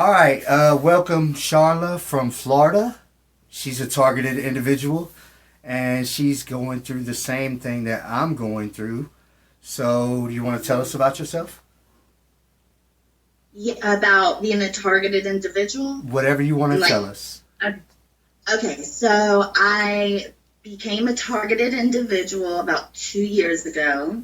All right, welcome Sharla from Florida. She's a targeted individual, and she's going through the same thing that I'm going through. So, do you want to tell us about yourself? Yeah, about being a targeted individual. Whatever you want to Like, tell us. uh, okay, so I became a targeted individual about 2 years ago,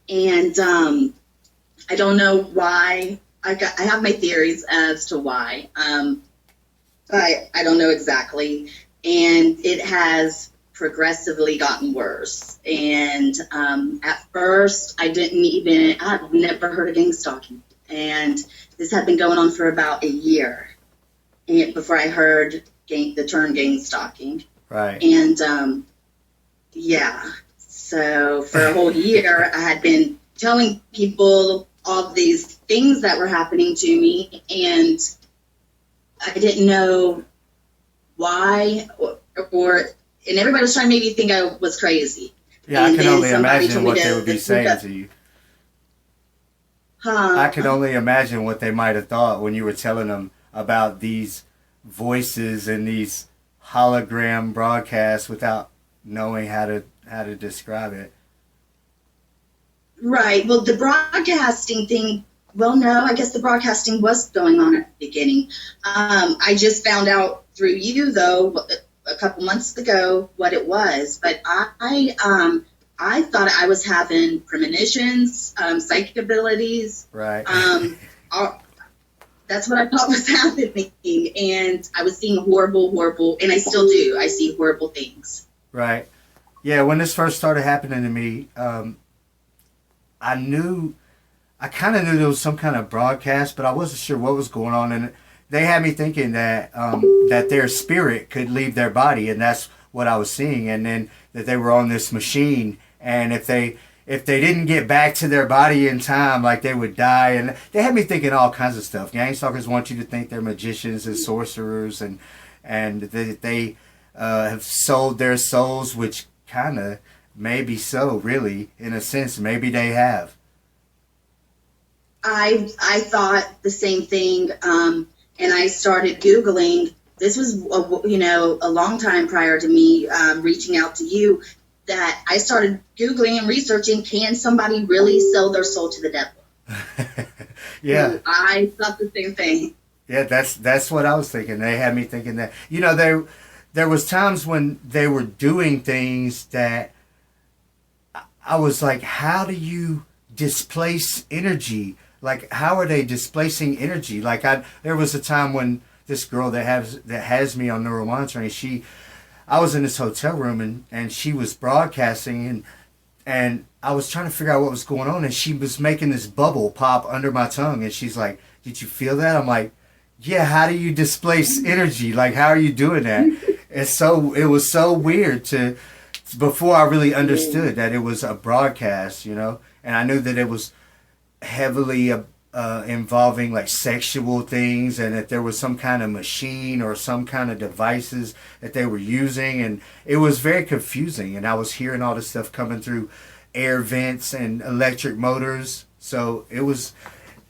and I don't know why. I have my theories as to why. I don't know exactly, and it has progressively gotten worse. And at first, I've never heard of gang stalking, and this had been going on for about a year before I heard the term gang stalking. Right. And yeah, so for a whole year, I had been telling people all these things that were happening to me, and I didn't know why, and everybody was trying to make me think I was crazy. Yeah, And I can then only somebody imagine told me what they would be to saying to you. I can only imagine what they might have thought when you were telling them about these voices and these hologram broadcasts without knowing how to describe it. Right. Well, the broadcasting thing, well, no, I guess the broadcasting was going on at the beginning. I just found out through you, though, a couple months ago what it was. But I thought I was having premonitions, psychic abilities. Right. All, that's what I thought was happening. And I was seeing horrible, and I still do. I see horrible things. Right. Yeah, when this first started happening to me, I kind of knew there was some kind of broadcast, but I wasn't sure what was going on. And they had me thinking that that their spirit could leave their body, and that's what I was seeing. And then that they were on this machine, and if they didn't get back to their body in time, like they would die. And they had me thinking all kinds of stuff. Gang stalkers want you to think they're magicians and sorcerers, and that they have sold their souls, which kind of maybe so, really, in a sense. Maybe they have. I thought the same thing, and I started Googling. This was, a long time prior to me reaching out to you, that I started Googling and researching, can somebody really sell their soul to the devil? Yeah. And I thought the same thing. Yeah, that's what I was thinking. They had me thinking that. There was times when they were doing things that I was like, how do you displace energy? Like, how are they displacing energy? Like, there was a time when this girl that has me on neural monitoring, I was in this hotel room, and she was broadcasting, and I was trying to figure out what was going on, and she was making this bubble pop under my tongue, and she's like, "Did you feel that?" I'm like, "Yeah, how do you displace energy? Like, how are you doing that?" It was so weird before I really understood that it was a broadcast, and I knew that it was heavily involving like sexual things, and that there was some kind of machine or some kind of devices that they were using, and it was very confusing. And I was hearing all this stuff coming through air vents and electric motors, so it was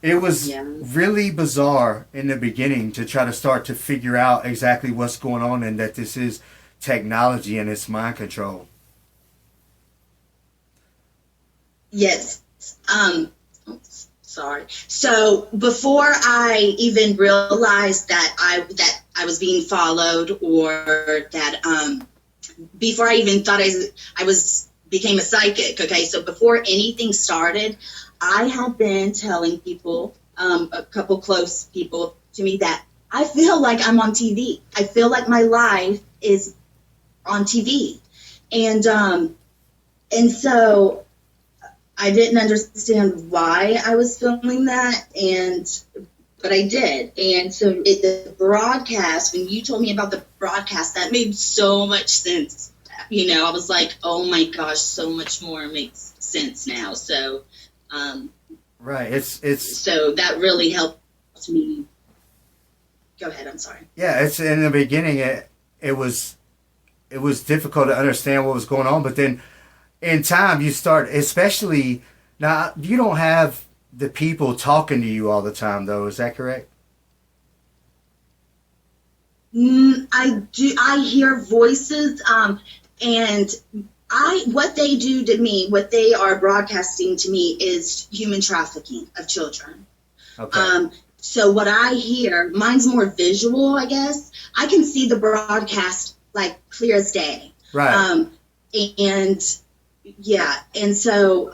Yeah. really bizarre in the beginning to try to start to figure out exactly what's going on, and that this is technology and it's mind control. Yes. Sorry. So before I even realized that I was being followed, or that before I even thought I was became a psychic. Okay, so before anything started, I had been telling people, a couple close people to me, that I feel like I'm on TV. I feel like my life is on TV, and so I didn't understand why I was feeling that, but I did. And so the broadcast, when you told me about the broadcast, that made so much sense. I was like, oh my gosh, so much more makes sense now. So, Right. It's so that really helped me. Go ahead. I'm sorry. Yeah. It's in the beginning. It was difficult to understand what was going on, but then in time you start, especially now, you don't have the people talking to you all the time, though. Is that correct? I do. I hear voices, and what they do to me, what they are broadcasting to me, is human trafficking of children. Okay. So what I hear, mine's more visual, I guess. I can see the broadcast like clear as day. Right. And yeah, and so,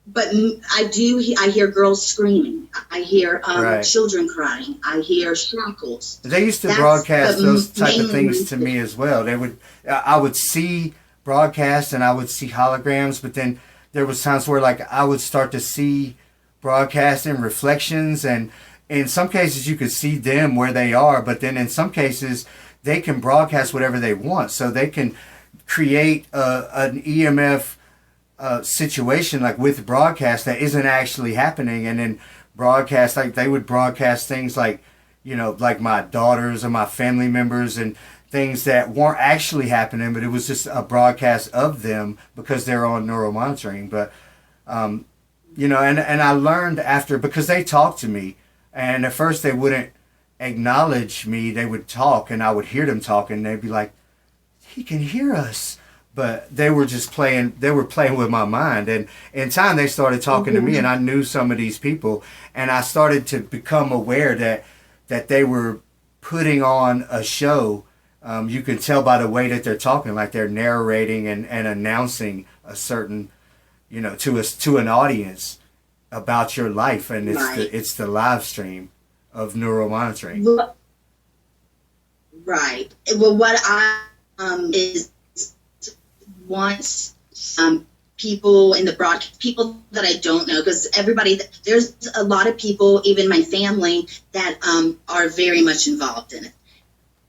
but I hear girls screaming. I hear Right. children crying. I hear shackles. They used to That's broadcast the those type of main things to reason. me as well. I would see broadcasts and I would see holograms, but then there was times where like I would start to see broadcasting reflections, and in some cases you could see them where they are, but then in some cases they can broadcast whatever they want, so they can create an EMF situation like with broadcast that isn't actually happening, and then broadcast like they would broadcast things like, you know, like my daughters or my family members and things that weren't actually happening, but it was just a broadcast of them because they're on neuromonitoring. But you know, and I learned after, because they talked to me, and at first they wouldn't acknowledge me. They would talk and I would hear them talking, and they'd be like, he can hear us, but they were just playing, they were playing with my mind. And in time they started talking to me, and I knew some of these people, and I started to become aware that they were putting on a show. You can tell by the way that they're talking, like they're narrating and announcing a certain, you know, to an audience about your life, and Right. it's the live stream of neuromonitoring. Right. Well, what I is want people in the broadcast, people that I don't know, because there's a lot of people, even my family, that are very much involved in it.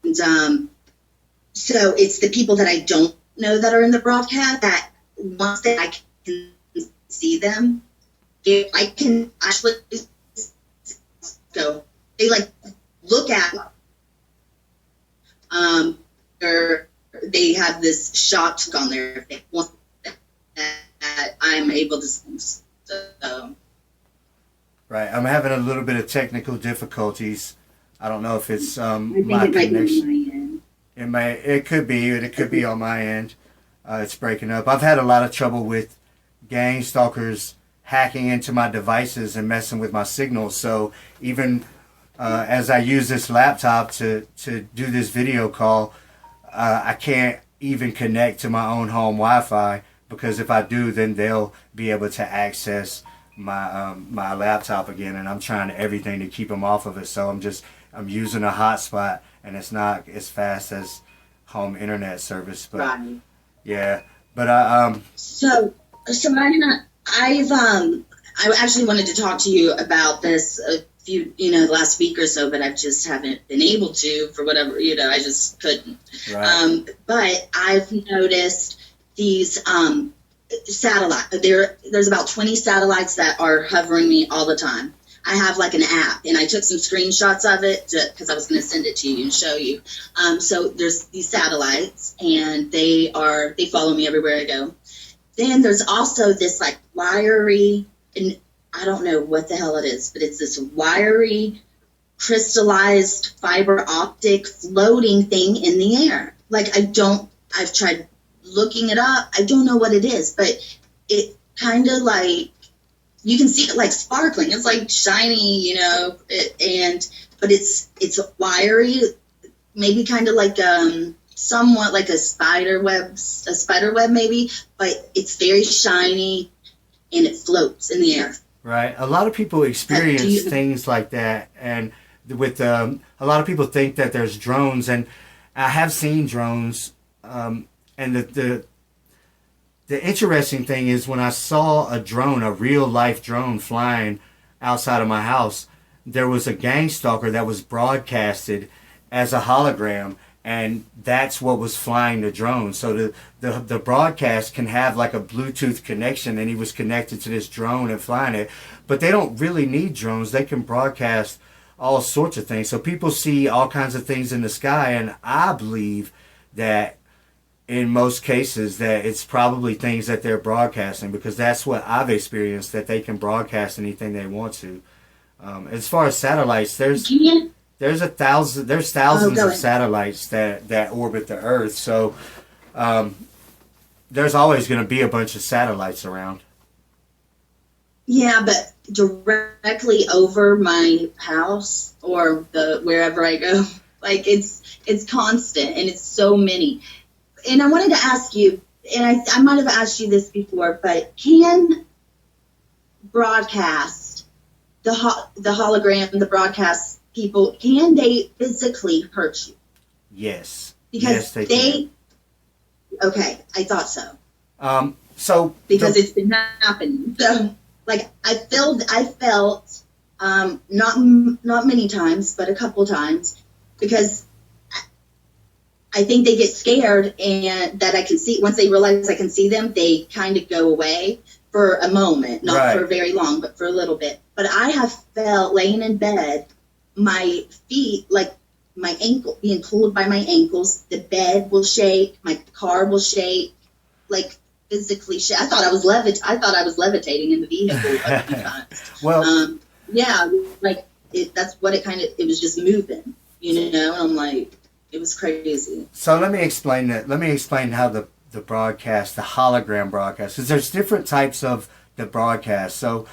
And so it's the people that I don't know that are in the broadcast that once that I can see them, if I can actually go, they like look at or they have this shock on their face once that I'm able to see. So Right. I'm having a little bit of technical difficulties. I don't know if it's I think my it might be connection. on my end. It could be, and it could be on my end. It's breaking up. I've had a lot of trouble with gang stalkers hacking into my devices and messing with my signals. So even as I use this laptop to do this video call, I can't even connect to my own home Wi-Fi, because if I do, then they'll be able to access my laptop again, and I'm trying everything to keep them off of it. So I'm using a hotspot, and it's not as fast as home internet service. But Right. yeah, but So I actually wanted to talk to you about this a few, the last week or so, but I just haven't been able to for whatever, I just couldn't. right, But I've noticed these there's about 20 satellites that are hovering me all the time. I have like an app, and I took some screenshots of it because I was going to send it to you and show you. So there's these satellites, and they follow me everywhere I go. Then there's also this like wiry, and I don't know what the hell it is, but it's this wiry, crystallized fiber optic floating thing in the air. Like I've tried looking it up. I don't know what it is, but it kind of like, you can see it like sparkling. It's like shiny, but it's wiry, maybe kind of like somewhat like a spider web maybe, but it's very shiny and it floats in the air. right. A lot of people experience things like that, and with a lot of people think that there's drones, and I have seen drones. And the interesting thing is, when I saw a drone, a real life drone flying outside of my house, there was a gang stalker that was broadcasted as a hologram, and that's what was flying the drone. So the broadcast can have like a Bluetooth connection, and he was connected to this drone and flying it. But they don't really need drones. They can broadcast all sorts of things. So people see all kinds of things in the sky, and I believe that in most cases that it's probably things that they're broadcasting, because that's what I've experienced, that they can broadcast anything they want to. As far as satellites, there's There's thousands of satellites that orbit the Earth. So there's always going to be a bunch of satellites around. Yeah, but directly over my house or wherever I go, like it's constant and it's so many. And I wanted to ask you, and I might have asked you this before, but can broadcast the hologram, the broadcast people, can they physically hurt you? Yes. Because yes, they can. Okay, I thought so. Because it's been happening. So, like, I felt not many times, but a couple times, because I think they get scared, and that I can see, once they realize I can see them, they kind of go away for a moment, not for very long, but for a little bit. But I have felt laying in bed, my feet, like my ankle, being pulled by my ankles, the bed will shake, my car will shake, like physically shake. I thought I was levitating in the vehicle a few times. Well, yeah, like that's what it was just moving, you know. And I'm like, it was crazy. So let me explain that. Let me explain how the broadcast, the hologram broadcast, because there's different types of the broadcast. So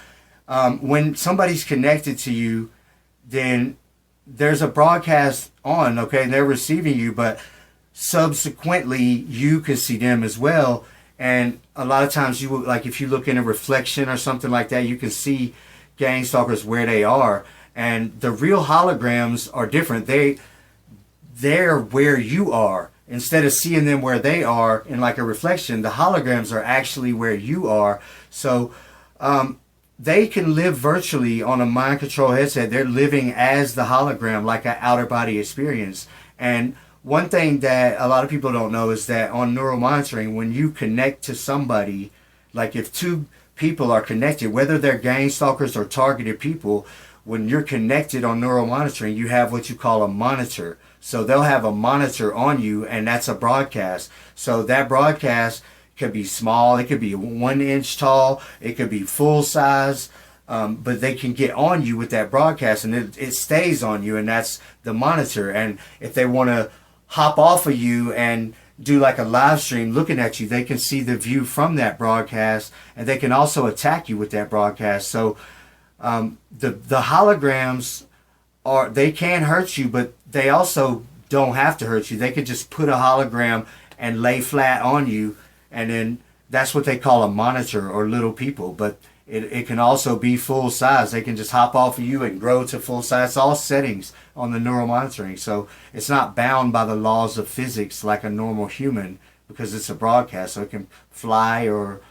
when somebody's connected to you, then there's a broadcast on, okay, and they're receiving you, but subsequently you can see them as well. And a lot of times you will, like if you look in a reflection or something like that, you can see gang stalkers where they are. And the real holograms are different. They're where you are. Instead of seeing them where they are in like a reflection, the holograms are actually where you are. So they can live virtually on a mind control headset. They're living as the hologram, like an outer body experience. And one thing that a lot of people don't know is that on neural monitoring, when you connect to somebody, like if two people are connected, whether they're gang stalkers or targeted people, when you're connected on neural monitoring, you have what you call a monitor. So they'll have a monitor on you, and that's a broadcast. So that broadcast could be small, it could be 1 inch tall, it could be full size, but they can get on you with that broadcast, and it stays on you, and that's the monitor. And if they want to hop off of you and do like a live stream looking at you, they can see the view from that broadcast, and they can also attack you with that broadcast. So the holograms they can hurt you, but they also don't have to hurt you. They could just put a hologram and lay flat on you, and then that's what they call a monitor or little people. But it can also be full size. They can just hop off of you and grow to full size. It's all settings on the neural monitoring. So it's not bound by the laws of physics like a normal human, because it's a broadcast. So it can fly or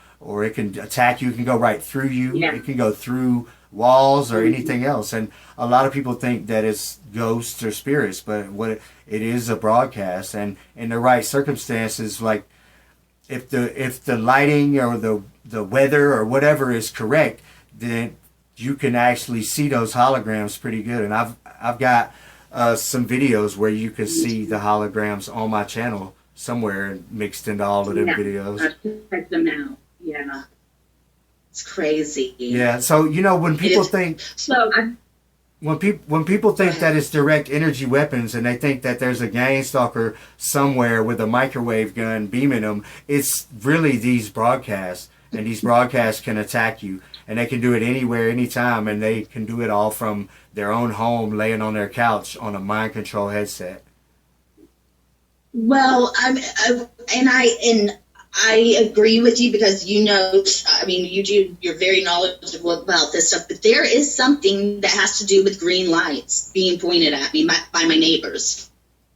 it can attack you. It can go right through you. Yeah. It can go through walls or anything else. And a lot of people think that it's ghosts or spirits, but it is a broadcast. And in the right circumstances, like if the lighting or the weather or whatever is correct, then you can actually see those holograms pretty good. And I've got some videos where you can see the holograms on my channel somewhere mixed into all of them videos. I've checked them out. Yeah. It's crazy. Yeah, so when people think when people think that it's direct energy weapons, and they think that there's a gang stalker somewhere with a microwave gun beaming them, it's really these broadcasts, and these broadcasts can attack you, and they can do it anywhere, anytime, and they can do it all from their own home, laying on their couch on a mind control headset. Well, I agree with you, because you're very knowledgeable about this stuff, but there is something that has to do with green lights being pointed at me by my neighbors.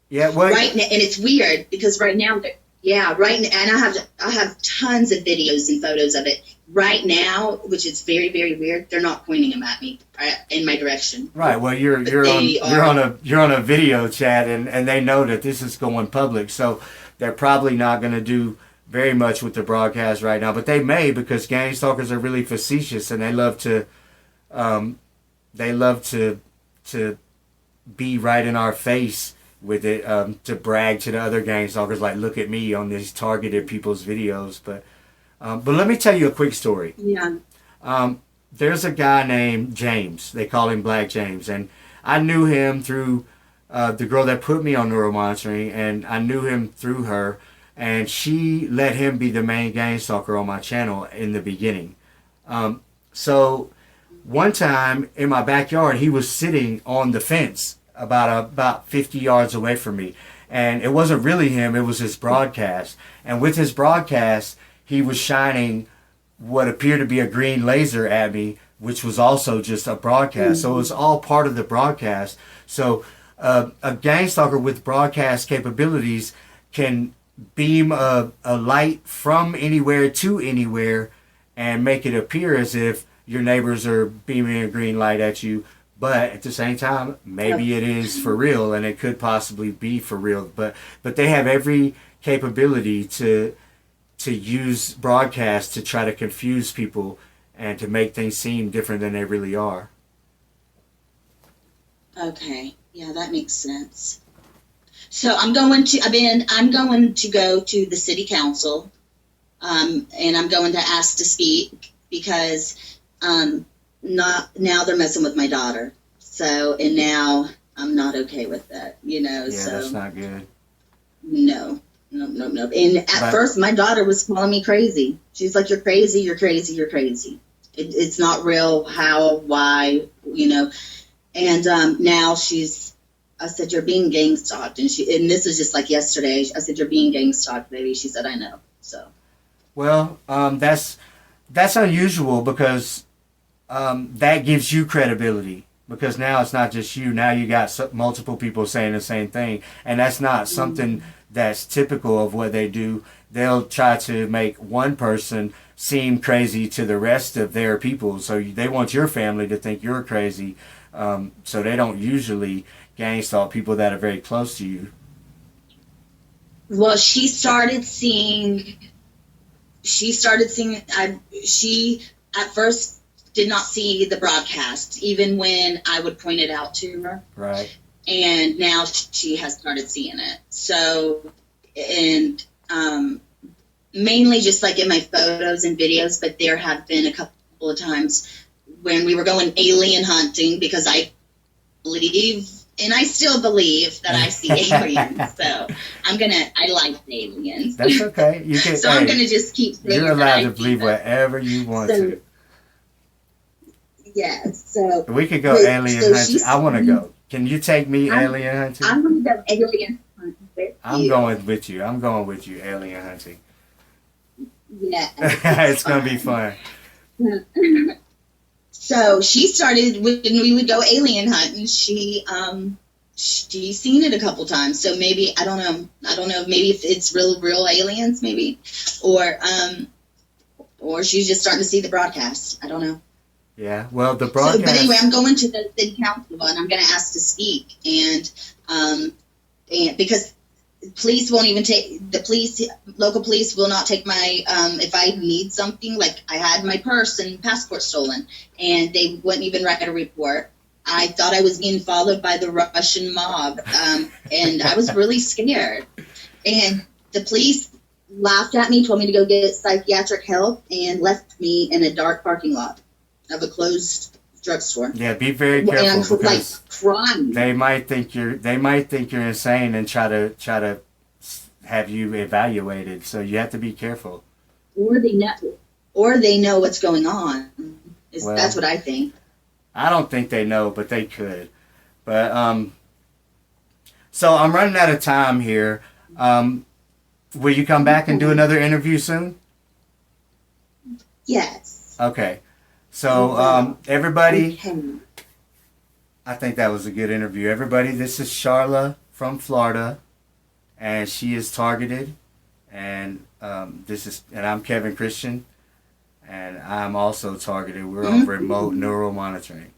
Yeah, well, right now, and it's weird because right now, and I have tons of videos and photos of it right now, which is very, very weird. They're not pointing them at me in my direction. Right. Well, you're on a video chat, and they know that this is going public, so they're probably not going to do very much with the broadcast right now, but they may, because gang stalkers are really facetious, and they love to be right in our face with it, to brag to the other gang stalkers, like, look at me on these targeted people's videos. But let me tell you a quick story. Yeah. There's a guy named James. They call him Black James, and I knew him through the girl that put me on neuromonitoring, and I knew him through her, and she let him be the main gang stalker on my channel in the beginning. So one time in my backyard, he was sitting on the fence about 50 yards away from me, and it wasn't really him, it was his broadcast. And with his broadcast, he was shining what appeared to be a green laser at me, which was also just a broadcast. So it was all part of the broadcast. So a gang stalker with broadcast capabilities can beam a light from anywhere to anywhere and make it appear as if your neighbors are beaming a green light at you. But at the same time, maybe it is for real, and it could possibly be for real. But they have every capability to use broadcast to try to confuse people and to make things seem different than they really are. Okay, yeah, that makes sense. So I'm going to go to the city council, and I'm going to ask to speak because now they're messing with my daughter. So, and now I'm not okay with that, Yeah, so that's not good. No. And at first, my daughter was calling me crazy. She's like, "You're crazy, you're crazy, you're crazy. It's not real. How, why, And now I said, "You're being gang stalked." And this is just like yesterday. I said, "You're being gang stalked, baby." She said, "I know." So. Well, that's unusual because that gives you credibility. Because now it's not just you. Now you got multiple people saying the same thing. And that's not something that's typical of what they do. They'll try to make one person seem crazy to the rest of their people. So they want your family to think you're crazy. So they don't usually gang stalk people that are very close to you. Well, she at first did not see the broadcast, even when I would point it out to her. Right. And now she has started seeing it. So, and mainly just like in my photos and videos, but there have been a couple of times when we were going alien hunting, because I believe, and I still believe, that I see aliens. So I like aliens. That's okay. You can. So I'm going to just keep saying you're allowed to believe whatever you want to. Yeah, so we could go alien hunting. I want to go. Can you take me alien hunting? I'm going to go alien hunting with you. Going with you. I'm going with you alien hunting. Yeah. It's going to be fun. So she started, when we would go alien hunting, she's seen it a couple times. So maybe, I don't know, maybe if it's real aliens, maybe, or she's just starting to see the broadcast. I don't know. Yeah, well, the broadcast. But anyway, I'm going to the city council and I'm going to ask to speak, and because police won't even take local police will not take my if I need something, like I had my purse and passport stolen, and they wouldn't even write a report. I thought I was being followed by the Russian mob, and I was really scared. And the police laughed at me, told me to go get psychiatric help, and left me in a dark parking lot of a closed drugstore. Yeah, be very careful, and because crying. They might think you're insane and try to have you evaluated. So you have to be careful. Or they know what's going on. That's what I think. I don't think they know, but they could. But so I'm running out of time here. Will you come back and do another interview soon? Yes. Okay. So, everybody, I think that was a good interview. Everybody, this is Sharla from Florida, and she is targeted, and I'm Kevin Christian, and I'm also targeted. We're on remote neural monitoring.